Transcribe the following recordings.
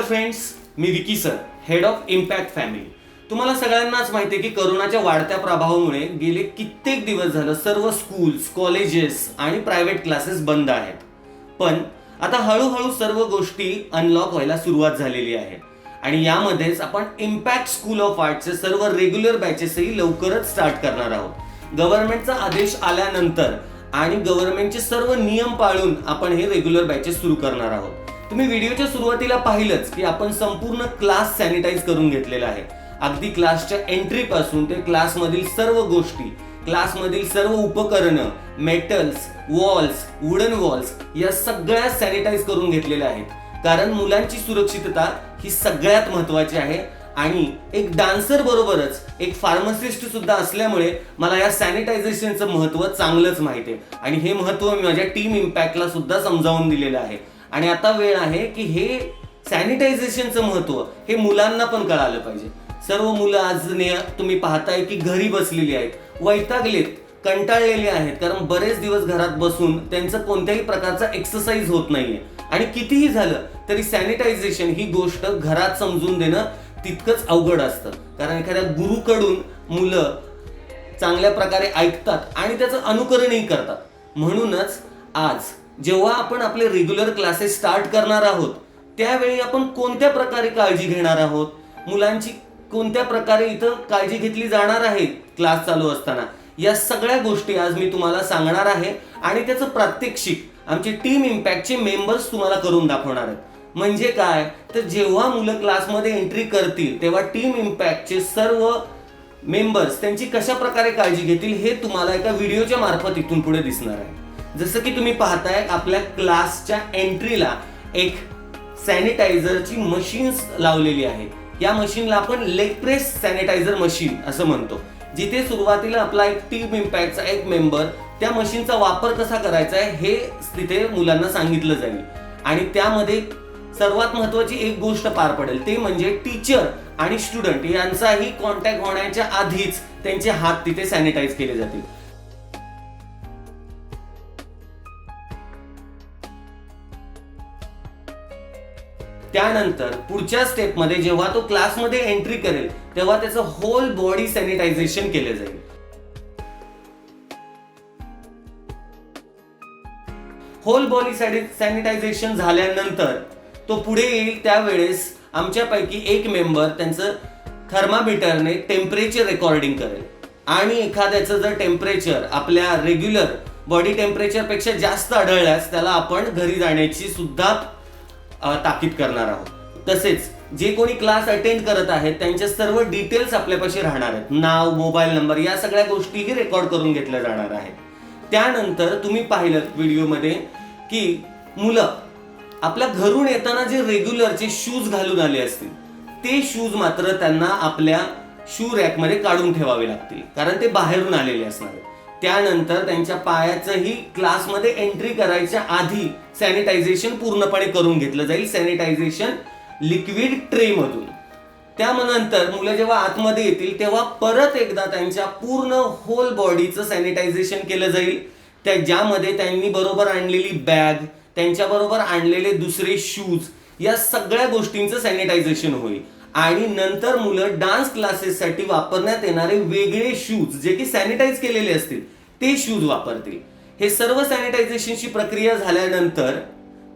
Friends, me Vicky sir, head of impact family. तुम्हाला सगळ्यांनाच माहिती आहे की कोरोनाच्या वाढत्या प्रभावामुळे गेले कित्येक दिवस झालं सर्व स्कूल्स, कॉलेजेस आणि प्रायव्हेट क्लासेस बंद आहेत. पण आता हळूहळू सर्व गोष्टी अनलॉक व्हायला सुरुवात झालेली आहे आणि यामध्येच आपण इम्पॅक्ट स्कूल ऑफ आर्टचे सर्व रेग्युलर बॅचेसही लवकरच स्टार्ट करणार आहोत. गव्हर्नमेंटचा आदेश आल्यानंतर आणि गव्हर्नमेंटचे सर्व नियम पाळून आपण हे रेग्युलर बॅचेस सुरू करणार आहोत. तुम्ही व्हिडिओच्या सुरुवातीला पाहिलंच की आपण संपूर्ण क्लास सॅनिटाईज करून घेतलेला आहे. अगदी क्लासच्या एंट्री पासून ते क्लासमधील सर्व गोष्टी, क्लासमधील सर्व उपकरणं, मेटल्स, वॉल्स, वुडन वॉल्स या सगळ्या सॅनिटाईज करून घेतलेल्या आहेत. कारण मुलांची सुरक्षितता ही सगळ्यात महत्त्वाची आहे आणि एक डान्सर बरोबरच एक फार्मासिस्ट सुद्धा असल्यामुळे मला या सॅनिटायझेशनचं महत्त्व चांगलंच माहिती आहे आणि हे महत्त्व मी माझ्या टीम इम्पॅक्टला सुद्धा समजावून दिलेलं आहे. आणि आता वेळ आहे की हे सॅनिटायझेशनचं महत्त्व हे मुलांना पण कळालं पाहिजे. सर्व मुलं आज तुम्ही पाहताय की घरी बसलेली आहेत, वैतागलेत, कंटाळलेले आहेत, कारण बरेच दिवस घरात बसून त्यांचं कोणत्याही प्रकारचा एक्सरसाइज होत नाहीये. आणि कितीही झालं तरी सॅनिटायझेशन ही गोष्ट घरात समजून देणं तितकंच अवघड असतं, कारण एखाद्या गुरुकडून मुलं चांगल्या प्रकारे ऐकतात आणि त्याचं अनुकरणही करतात. म्हणूनच आज जेव्हा आपण आपले रेग्युलर क्लासेस स्टार्ट करणार आहोत त्यावेळी आपण कोणत्या प्रकारे काळजी घेणार आहोत, मुलांची कोणत्या प्रकारे इथं काळजी घेतली जाणार आहे क्लास चालू असताना, या सगळ्या गोष्टी आज मी तुम्हाला सांगणार आहे आणि त्याचं प्रात्यक्षिक आमचे टीम इम्पॅक्टचे मेंबर्स तुम्हाला करून दाखवणार आहेत. म्हणजे काय तर जेव्हा मुलं क्लासमध्ये एंट्री करतील तेव्हा टीम इम्पॅक्टचे सर्व मेंबर्स त्यांची कशा प्रकारे काळजी घेतील हे तुम्हाला एका व्हिडिओच्या मार्फत इथून पुढे दिसणार आहे. जसं की तुम्ही पाहताय आपल्या क्लासच्या एंट्रीला एक सॅनिटायझरची मशीन्स लावलेली आहे. या मशीनला आपण लेग प्रेस सॅनिटायझर मशीन असं म्हणतो, जिथे सुरुवातीला आपला एक टीम इम्पॅक्टचा एक मेंबर त्या मशीनचा वापर कसा करायचा आहे हे तिथे मुलांना सांगितलं जाईल. आणि त्यामध्ये सर्वात महत्त्वाची एक गोष्ट पार पडेल, ते म्हणजे टीचर आणि स्टुडंट यांचाही कॉन्टॅक्ट होण्याच्या आधीच त्यांचे हात तिथे सॅनिटाईज केले जातील. त्यानंतर पुढच्या स्टेपमध्ये जेव्हा तो क्लासमध्ये एंट्री करेल तेव्हा त्याचं होल बॉडी सॅनिटायझेशन केलं जाईल. होल बॉडी सॅनिटायझेशन झाल्यानंतर तो पुढे येईल. त्यावेळेस आमच्यापैकी एक मेंबर त्यांचं थर्मामीटरने टेम्परेचर रेकॉर्डिंग करेल आणि एखाद्याचं जर टेम्परेचर आपल्या रेग्युलर बॉडी टेम्परेचर पेक्षा जास्त आढळल्यास त्याला आपण घरी जाण्याची सुद्धा ताकीद करणार आहोत. तसेच जे कोणी क्लास अटेंड करत आहेत त्यांच्या सर्व डिटेल्स आपल्यापाशी राहणार आहेत. नाव, मोबाईल नंबर या सगळ्या गोष्टीही रेकॉर्ड करून घेतल्या जाणार आहेत. त्यानंतर तुम्ही पाहिलं व्हिडिओमध्ये की मुलं आपल्या घरून येताना जे रेग्युलरचे शूज घालून आले असतील ते शूज मात्र त्यांना आपल्या शू रॅकमध्ये काढून ठेवावे लागतील, कारण ते बाहेरून आलेले असणार आहेत. त्यानंतर त्यांच्या पायाचंही क्लासमध्ये एंट्री करायच्या आधी सॅनिटायझेशन पूर्णपणे करून घेतलं जाईल, सॅनिटायझेशन लिक्विड ट्रे मधून. त्यानंतर मुलं जेव्हा आतमध्ये येतील तेव्हा परत एकदा त्यांच्या पूर्ण होल बॉडीचं सॅनिटायझेशन केलं जाईल, त्या ज्यामध्ये त्यांनी बरोबर आणलेली बॅग, त्यांच्या बरोबर आणलेले दुसरे शूज या सगळ्या गोष्टींचं सॅनिटायझेशन होईल. आणि नंतर मुलं डान्स क्लासेससाठी वापरण्यात येणारे वेगळे शूज जे की सॅनिटाईज केलेले असतील ते शूज वापरतील. हे सर्व सॅनिटायझेशनची प्रक्रिया झाल्यानंतर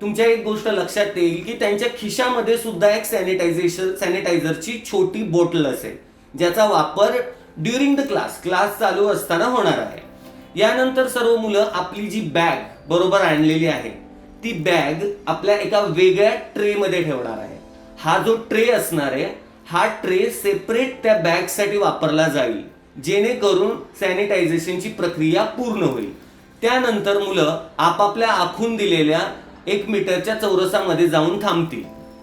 तुमच्या एक गोष्ट लक्षात येईल की त्यांच्या खिशामध्ये सुद्धा एक सॅनिटायझरची छोटी बॉटल असेल, ज्याचा वापर ड्युरिंग द क्लास चालू असताना होणार आहे. यानंतर सर्व मुलं आपली जी बॅग बरोबर आणलेली आहे ती बॅग आपल्या एका वेगळ्या ट्रे मध्ये ठेवणार आहे. हा जो ट्रे असणार आहे हा ट्रे सेपरेट त्या बॅगसाठी वापरला जाईल, जेणेकरून सॅनिटायझेशनची प्रक्रिया पूर्ण होईल. त्यानंतर मुलं आपापल्या आखून दिलेल्या 1 मीटरच्या चौरसामध्ये जाऊन थांबतील.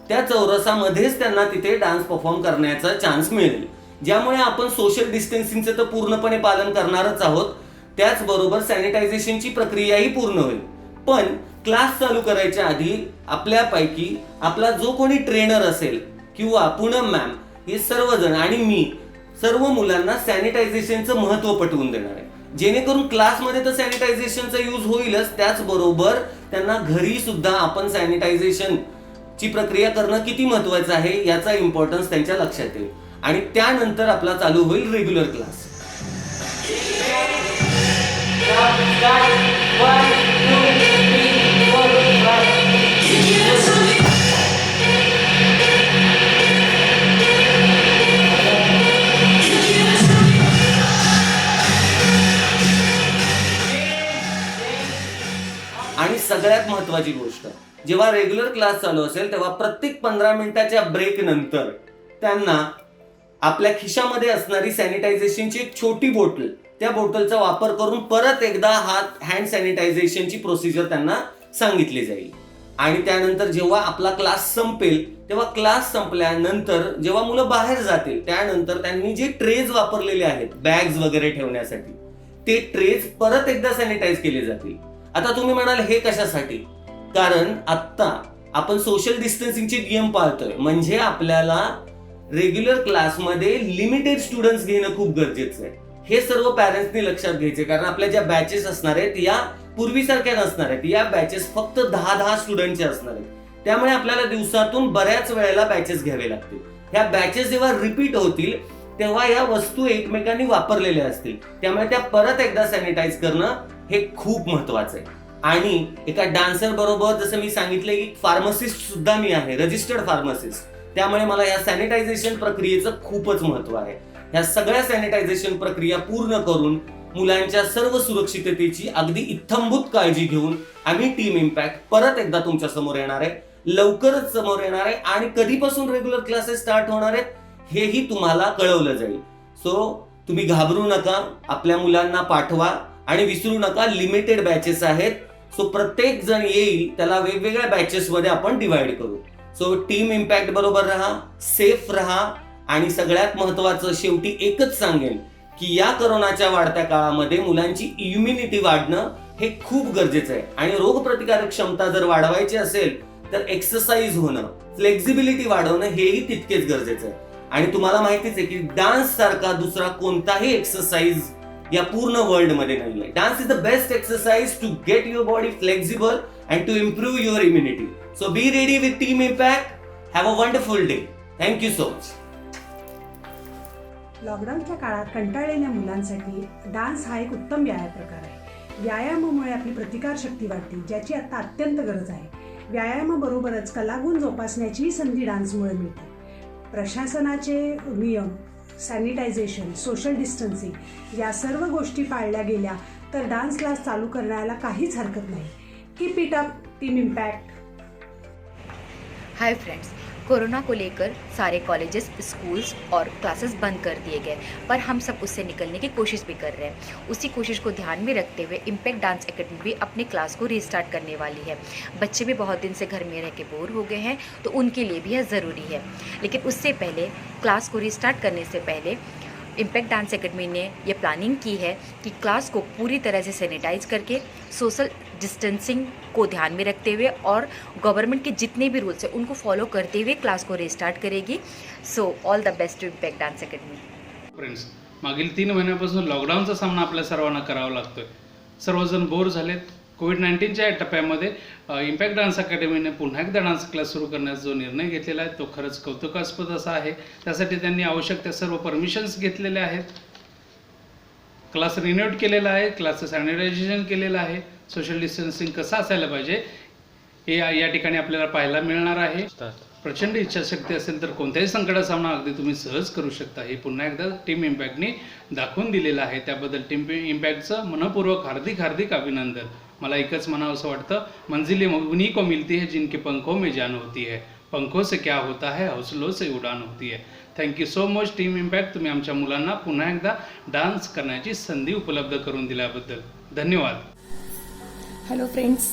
त्या चौरसामध्येच त्यांना तिथे डान्स परफॉर्म करण्याचा चान्स मिळेल, ज्यामुळे आपण सोशल डिस्टन्सिंगचं तर पूर्णपणे पालन करणारच आहोत, त्याचबरोबर सॅनिटायझेशनची प्रक्रियाही पूर्ण होईल. पण क्लास चालू करायच्या आधी आपल्यापैकी आपला जो कोणी ट्रेनर असेल किंवा पूनम मॅम हे सर्वजण आणि मी सर्व मुलांना सॅनिटायझेशनचं महत्त्व पटवून देणार आहे, जेणेकरून क्लासमध्ये तर सॅनिटायझेशनचा यूज होईलच, त्याचबरोबर त्यांना घरी सुद्धा आपण सॅनिटायझेशन ची प्रक्रिया करणं किती महत्वाचं आहे याचा इम्पॉर्टन्स त्यांच्या लक्षात येईल आणि त्यानंतर आपला चालू होईल रेग्युलर क्लास. आणि सगळ्यात महत्वाची गोष्ट, जेव्हा रेग्युलर क्लास चालू असेल तेव्हा प्रत्येक 15 मिनिटाच्या ब्रेक नंतर त्यांना आपल्या खिशामध्ये असणारी सॅनिटायझेशनची एक छोटी बोटल, त्या बोटलचा वापर करून परत एकदा हात हँड सॅनिटायझेशनची प्रोसिजर त्यांना सांगितली जाईल. आणि त्यानंतर जेव्हा आपला क्लास संपेल तेव्हा क्लास संपल्यानंतर जेव्हा मुलं बाहेर जातील त्यानंतर त्यांनी जे ट्रेज वापरलेले आहेत बॅग्स वगैरे ठेवण्यासाठी, ते ट्रेज परत एकदा सॅनिटाईज केले जातील. आता तुम्ही म्हणाल हे कशासाठी? कारण आता आपण सोशल डिस्टन्सिंगचे नियम पाळतोय, म्हणजे आपल्याला रेग्युलर क्लासमध्ये लिमिटेड स्टुडंट्स घेणं खूप गरजेचं आहे. हे सर्व पॅरेंट्सनी लक्षात घ्यायचे, कारण आपल्या ज्या बॅचेस असणार आहेत या पूर्वीसारख्या नसणार आहेत. या बॅचेस फक्त 10 स्टुडंटचे असणार आहेत. त्यामुळे आपल्याला दिवसातून बऱ्याच वेळेला बॅचेस घ्यावे लागतील. ह्या बॅचेस जेव्हा रिपीट होतील तेव्हा या वस्तू एकमेकांनी वापरलेल्या असतील, त्यामुळे त्या परत एकदा सॅनिटाईज करणं हे खूप महत्वाचं आहे. आणि एका डान्सर बरोबर जसं मी सांगितलं की फार्मसिस्ट सुद्धा मी आहे, रजिस्टर्ड फार्मसिस्ट, त्यामुळे मला या सॅनिटायझेशन प्रक्रियेचं खूपच महत्व आहे. या सगळ्या सॅनिटायझेशन प्रक्रिया पूर्ण करून मुलांच्या सर्व सुरक्षिततेची अगदी इत्थंभूत काळजी घेऊन आम्ही टीम इम्पॅक्ट परत एकदा तुमच्या समोर येणार आहे, लवकरच समोर येणार आहे. आणि कधीपासून रेग्युलर क्लासेस स्टार्ट होणार आहेत हेही तुम्हाला कळवलं जाईल. सो तुम्ही घाबरू नका, आपल्या मुलांना पाठवा आणि विसरू नका लिमिटेड बॅचेस आहेत. सो प्रत्येक जण येईल त्याला वेगवेगळ्या बॅचेस मध्ये आपण डिवाइड करू. सो टीम इम्पॅक्ट बरोबर राहा, सेफ राहा आणि सगळ्यात महत्वाचं शेवटी एकच सांगेन की या कोरोनाच्या वाढत्या काळामध्ये मुलांची इम्युनिटी वाढणं हे खूप गरजेचं आहे. आणि रोगप्रतिकारक क्षमता जर वाढवायची असेल तर एक्सरसाइज होणं, फ्लेक्झिबिलिटी वाढवणं हेही तितकेच गरजेचं आहे. आणि तुम्हाला माहितीच आहे की डान्स सारखा दुसरा कोणताही एक्सरसाइज या पूर्ण वर्ल्ड मध्ये नाहीये. Dance is the best exercise to get your body flexible and to improve your immunity. So be ready with team impact. Have a wonderful day. Thank you so much. लॉकडाऊनच्या काळात कंटाळलेल्या मुलांसाठी डान्स हा एक उत्तम व्यायाम प्रकार आहे. व्यायामामुळे आपली प्रतिकारशक्ती वाढते, ज्याची आता अत्यंत गरज आहे. व्यायामाबरोबरच कलागुण जोपासण्याची संधी डान्समुळे मिळते. प्रशासनाचे नियम, सॅनिटायझेशन, सोशल डिस्टन्सिंग या सर्व गोष्टी पाळल्या गेल्या तर डान्स क्लास चालू करण्याला काहीच हरकत नाही. Keep it up team impact. Hi friends, corona को लेकर सारे कॉलेजेस, स्कूल्स और क्लासेस बंद कर दिए गए, पर हम सब उससे निकलने की कोशिश भी कर रहे हैं. उसी कोशिश को ध्यान में रखते हुए इम्पैक्ट डांस एकेडमी भी अपने क्लास को रीस्टार्ट करने वाली है. बच्चे भी बहुत दिन से घर में रह के बोर हो गए हैं, तो उनके लिए भी यह ज़रूरी है. लेकिन उससे पहले, क्लास को रीस्टार्ट करने से पहले इम्पैक्ट डांस एकेडमी ने ये प्लानिंग की है कि क्लास को पूरी तरह से सैनिटाइज करके, सोशल डिस्टेंसिंग को ध्यान में रखते हुए और गवर्नमेंट के जितने भी रूल्स हैं उनको फॉलो करते हुए क्लास को रिस्टार्ट करेगी. So all the best to impact dance academy. Friends, मागील 3 महिन्यापासून लॉकडाऊनचा सामना आपल्या सर्वांना करावा लागतोय. सर्वजण बोर झालेत. कोविड-19च्या टप्प्यामध्ये इम्पॅक्ट डान्स अकॅडमीने पुन्हा एकदा डान्स क्लास सुरू करण्याचा जो निर्णय घेतलेला आहे तो खरंच कौतुकास्पद असा आहे. त्यासाठी त्यांनी आवश्यक त्या सर्व परमिशन्स घेतलेल्या आहेत. क्लास रिन्यूट केलेला आहे, क्लासचं सॅनिटायझेशन केलेलं आहे, सोशल डिस्टन्सिंग कसं असायला पाहिजे हे या ठिकाणी आपल्याला पाहायला मिळणार आहे. प्रचंड इच्छाशक्ती असेल तर कोणत्याही संकटाचा सामना अगदी तुम्ही सहज करू शकता. हे पुन्हा एकदा टीम इम्पॅक्टने दाखवून दिलेलं आहे. त्याबद्दल टीम इम्पॅक्टचं मनपूर्वक हार्दिक अभिनंदन. मला एकच म्हणावं असं वाटतं, मंजिलें उन्हीं को मिलती है जिनके पंखों में जान होती है, पंखों से क्या होता है, हौसलों से उड़ान होती है. Thank you so much team impact. तुम्ही आमच्या मुलांना पुन्हा एकदा डान्स करण्याची संधी उपलब्ध करून दिल्याबद्दल धन्यवाद. हॅलो फ्रेंड्स,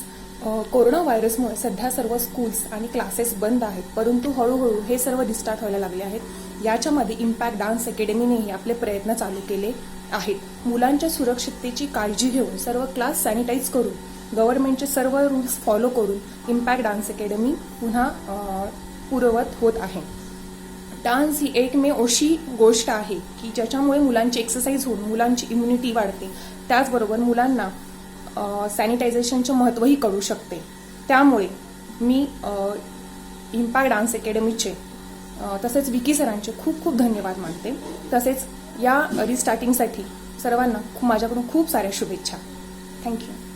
कोरोना व्हायरसमुळे सध्या सर्व स्कूल्स आणि क्लासेस बंद आहेत, परंतु हळूहळू हे सर्व रिस्टार्ट व्हायला लागले आहेत. याच्यामध्ये इम्पॅक्ट डान्स अकॅडमीनेही आपले प्रयत्न चालू केले आहेत. मुलांच्या सुरक्षिततेची काळजी घेऊन सर्व क्लास सॅनिटाईज करून, गव्हर्नमेंटचे सर्व रूल्स फॉलो करून इम्पॅक्ट डान्स अकॅडमी पुन्हा पूर्ववत होत आहे. डान्स ही एकमेव अशी गोष्ट आहे की ज्याच्यामुळे मुलांची एक्सरसाइज होऊन मुलांची इम्युनिटी वाढते. त्याचबरोबर मुलांना सॅनिटायझेशनचे महत्त्वही कळू शकते. त्यामुळे मी इम्पॅक्ट डान्स अकॅडमीचे तसेच विकी सरांचे खूप खूप धन्यवाद मानते. तसेच या रिस्टार्टिंगसाठी सर्वांना माझ्याकडून खूप साऱ्या शुभेच्छा. थँक्यू.